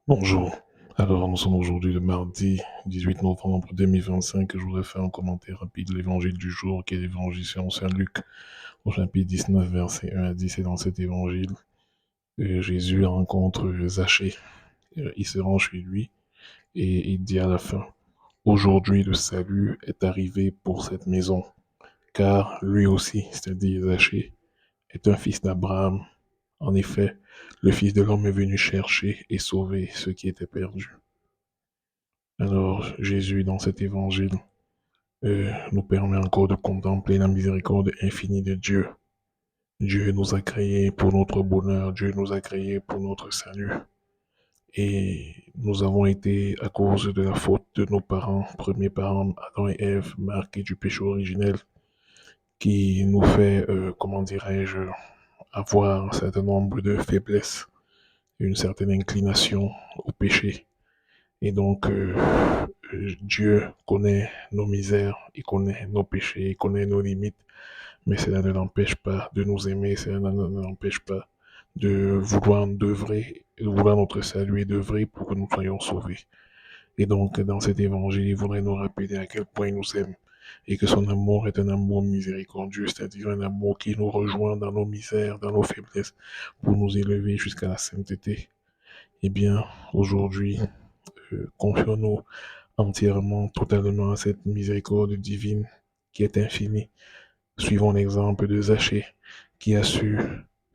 Bonjour. Alors, nous sommes aujourd'hui le mardi 18 novembre 2025 et je voudrais faire un commentaire rapide de l'évangile du jour qui est l'évangile selon Saint Luc au chapitre 19, versets 1 à 10. Et dans cet évangile, Jésus rencontre Zachée. Il se rend chez lui et il dit à la fin, aujourd'hui le salut est arrivé pour cette maison, car lui aussi, c'est-à-dire Zachée, est un fils d'Abraham. En effet, le Fils de l'homme est venu chercher et sauver ceux qui étaient perdus. Alors, Jésus, dans cet évangile, nous permet encore de contempler la miséricorde infinie de Dieu. Dieu nous a créés pour notre bonheur, Dieu nous a créés pour notre salut. Et nous avons été, à cause de la faute de nos parents, premiers parents, Adam et Ève, marqués du péché originel, qui nous fait, comment dirais-je, avoir un certain nombre de faiblesses, une certaine inclination au péché. Et donc, Dieu connaît nos misères, il connaît nos péchés, il connaît nos limites, mais cela ne l'empêche pas de nous aimer, cela ne l'empêche pas de vouloir d'œuvrer, de vouloir notre salut et d'œuvrer pour que nous soyons sauvés. Et donc, dans cet évangile, il voudrait nous rappeler à quel point il nous aime et que son amour est un amour miséricordieux, c'est-à-dire un amour qui nous rejoint dans nos misères, dans nos faiblesses, pour nous élever jusqu'à la sainteté. Eh bien, aujourd'hui, confions-nous entièrement, totalement à cette miséricorde divine qui est infinie. Suivons l'exemple de Zachée, qui a su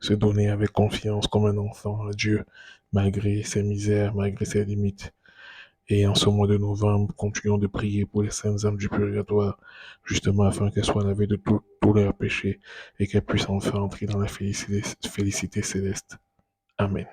se donner avec confiance comme un enfant à Dieu, malgré ses misères, malgré ses limites. Et en ce mois de novembre, continuons de prier pour les saintes âmes du purgatoire, justement afin qu'elles soient lavées de tous leurs péchés et qu'elles puissent enfin entrer dans la félicité céleste. Amen.